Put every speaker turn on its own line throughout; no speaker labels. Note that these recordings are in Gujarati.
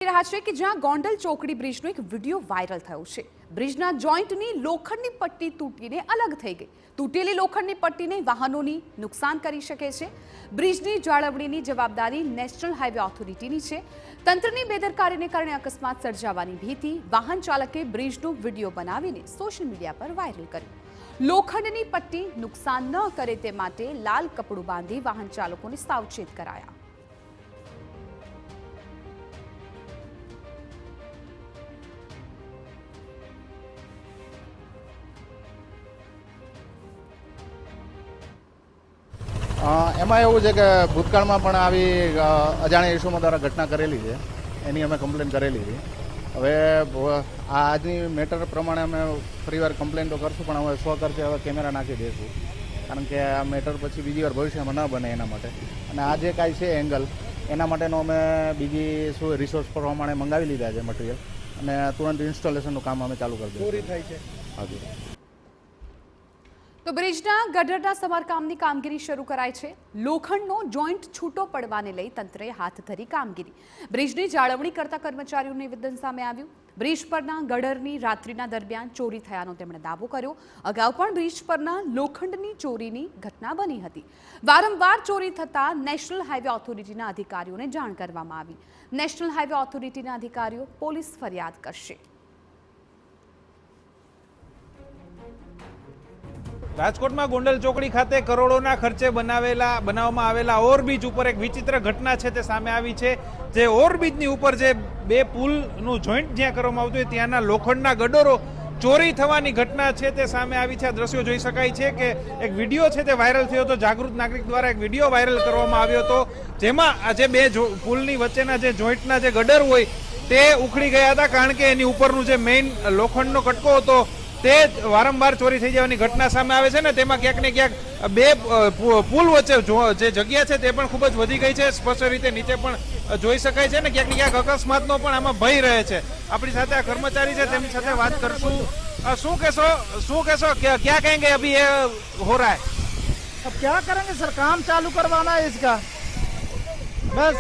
રહ્યા છે કે જ્યાં ગોંડલ ચોકડી બ્રિજનો એક વિડીયો વાયરલ થયો છે। બ્રિજના જોઈન્ટની લોખંડની પટ્ટી તૂટીને અલગ થઈ ગઈ। તૂટેલી લોખંડની પટ્ટીને વાહનોની નુકસાન કરી શકે છે। બ્રિજની જાળવણીની જવાબદારી નેશનલ હાઈવે ઓથોરિટીની છે। તંત્રની બેદરકારીને કારણે અકસ્માત સર્જાવાની ભીતિ વાહન ચાલકે બ્રિજનો વિડીયો બનાવીને સોશિયલ મીડિયા પર વાયરલ કર્યો। લોખંડની પટ્ટી નુકસાન ન કરે તે માટે લાલ કપડું બાંધી વાહન ચાલકોને સાવચેત કરાયા।
એમાં એવું છે કે ભૂતકાળમાં પણ આવી અજાણ્યા ઇસ્યુમાં દ્વારા ઘટના કરેલી છે, એની અમે કમ્પ્લેન કરેલી હતી। હવે આજની મેટર પ્રમાણે અમે ફરીવાર કમ્પ્લેન તો કરશું, પણ હવે સ્વખર્ચે હવે કેમેરા નાખી દઈશું, કારણ કે આ મેટર પછી બીજી વાર ભવિષ્યમાં ન બને એના માટે। અને આ જે કાંઈ છે એંગલ, એના માટેનો અમે બીજી રિસોર્સ પ્રમાણે મંગાવી લીધા છે મટીરિયલ, અને તુરંત ઇન્સ્ટોલેશનનું કામ અમે ચાલુ કરી દઈશું।
પૂરી થાય છે
હાજી।
તો બ્રિજના ગટરના સમારકામની કામગીરી શરૂ કરાઈ છે। લોખંડનો જોઈન્ટ છૂટો પડવાને લઈ તંત્રે હાથ ધરી કામગીરી। બ્રિજની જાળવણી કરતા કર્મચારીઓનું નિવેદન સામે આવ્યું। બ્રિજ પરના ગડરની રાત્રિના દરમિયાન ચોરી થયાનો તેમણે દાવો કર્યો। અગાઉ પણ બ્રિજ પરના લોખંડની ચોરીની ઘટના બની હતી। વારંવાર ચોરી થતા નેશનલ હાઈવે ઓથોરિટીના અધિકારીઓને જાણ કરવામાં આવી। નેશનલ હાઈવે ઓથોરિટીના અધિકારીઓ પોલીસ ફરિયાદ કરશે।
રાજકોટમાં ગોંડલ ચોકડી ખાતે કરોડોના ખર્ચે બનાવવામાં આવેલા ઓવરબ્રિજ ઉપર એક વિચિત્ર ઘટના છે તે સામે આવી છે। જે ઓવરબ્રિજની ઉપર જે બે પુલનું જોઈન્ટ જ્યાં કરવામાં આવતું હોય ત્યાંના લોખંડના ગડરો ચોરી થવાની ઘટના છે તે સામે આવી છે। આ દ્રશ્યો જોઈ શકાય છે કે એક વિડીયો છે તે વાયરલ થયો હતો। જાગૃત નાગરિક દ્વારા એક વિડીયો વાયરલ કરવામાં આવ્યો હતો, જેમાં આ જે બે પુલની વચ્ચેના જે જોઈન્ટના જે ગડર હોય તે ઉખડી ગયા હતા, કારણ કે એની ઉપરનું જે મેઇન લોખંડનો કટકો હતો તે વારંવાર ચોરી થઈ જવાની ઘટના સામે આવે છે ને તેમાં ક્યાંક ને ક્યાંક બે પુલ વચ્ચે જે જગ્યા છે તે પણ ખૂબ જ વધી ગઈ છે। સ્પષ્ટ રીતે નીચે પણ જોઈ શકાય છે ને ક્યાંક ને ક્યાંક અકસ્માતનો પણ આમાં ભય રહે છે। આપણી સાથે આ કર્મચારી છે, તેમની સાથે વાત કરશું। શું કહેશો क्या कहेंगे अभी ये हो रहा है?
अब क्या करेंगे सर, काम चालू करवाना है इसका, बस।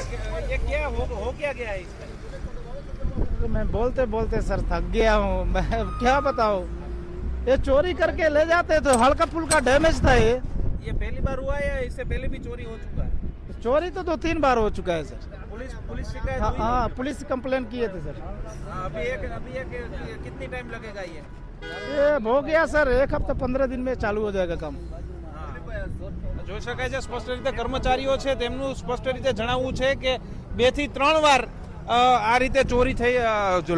ये क्या हो क्या गया है इसका?
मैं बोलते बोलते सर थक गया हूँ, मैं क्या बताऊँ। ये चोरी करके ले जाते तो हल्का फुल्का डैमेज था।
ये पहली बार हुआ है या इससे पहले भी चोरी हो चुका है?
चोरी तो 2-3 बार हो चुका है सर।
पुलिस शिकायत हुई?
हाँ, पुलिस कंप्लेन किए थे सर।
अभी एक कितनी टाइम लगेगा
ये हो गया सर, 1 हफ्ता 15 दिन में चालू हो जाएगा काम।
જોઈ શકાય છે સ્પષ્ટ રીતે કર્મચારીઓ છે તેમનું સ્પષ્ટ રીતે જણાવવું છે કે 2 થી 3 વાર આ રીતે ચોરી થઈ,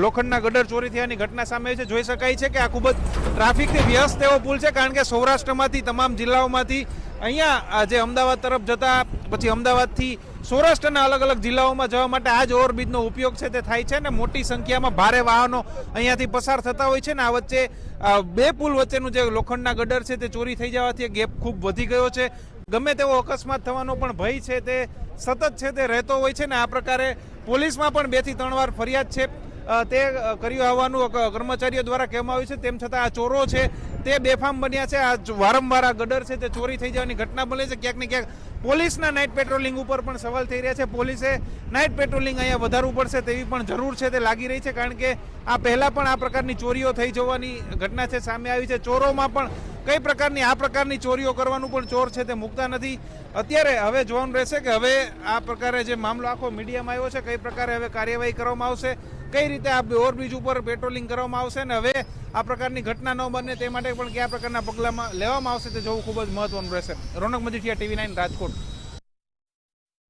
લોખંડના ગડર ચોરી થયાની ઘટના સામે છે। જોઈ શકાય છે કે આ ખૂબ જ ટ્રાફિકથી વ્યસ્ત એવો પુલ છે, કારણ કે સૌરાષ્ટ્રમાંથી તમામ જિલ્લાઓમાંથી અહીંયા જે અમદાવાદ તરફ જતા, પછી અમદાવાદથી સૌરાષ્ટ્રના અલગ અલગ જિલ્લાઓમાં જવા માટે આ જ ઓવરબ્રિજનો ઉપયોગ છે તે થાય છે ને મોટી સંખ્યામાં ભારે વાહનો અહીંયાથી પસાર થતા હોય છે ને આ વચ્ચે બે પુલ વચ્ચેનું જે લોખંડના ગડર છે તે ચોરી થઈ જવાથી ગેપ ખૂબ વધી ગયો છે। ગમે તેવો અકસ્માત થવાનો પણ ભય છે તે સતત છે તે રહેતો હોય છે ને આ પ્રકારે પોલીસમાં પણ 2 થી 3 વાર ફરિયાદ છે તે કર્યું આવવાનું કર્મચારીઓ દ્વારા કહેવામાં આવ્યું છે। તેમ છતાં આ ચોરો છે તે બેફામ બન્યા છે। આ વારંવાર આ ગડર છે તે ચોરી થઈ જવાની ઘટના બને છે। ક્યાંક ને ક્યાંક પોલીસના નાઇટ પેટ્રોલિંગ ઉપર પણ સવાલ થઈ રહ્યા છે। પોલીસે નાઇટ પેટ્રોલિંગ અહીંયા વધારવું પડશે તેવી પણ જરૂર છે તે લાગી રહી છે, કારણ કે આ પહેલા પણ આ પ્રકારની ચોરીઓ થઈ જવાની ઘટના છે સામે આવી છે। ચોરોમાં પણ કઈ પ્રકારની આ પ્રકારની ચોરીઓ કરવાનું પણ ચોર છે તે મુકતા નથી। અત્યારે હવે જોવાનું રહેશે કે હવે આ પ્રકારે જે મામલો આખો મીડિયામાં આવ્યો છે કઈ પ્રકારે હવે કાર્યવાહી કરવામાં આવશે, કઈ રીતે આ ઓવરબ્રિજ ઉપર પેટ્રોલિંગ કરવામાં આવશે ને હવે આ પ્રકારની ઘટના ન બને તે માટે પણ કયા પ્રકારના પગલાં લેવામાં આવશે તે જોવું ખૂબ જ મહત્વનું રહેશે। રોનક મજીઠિયા, TV9 રાજકોટ।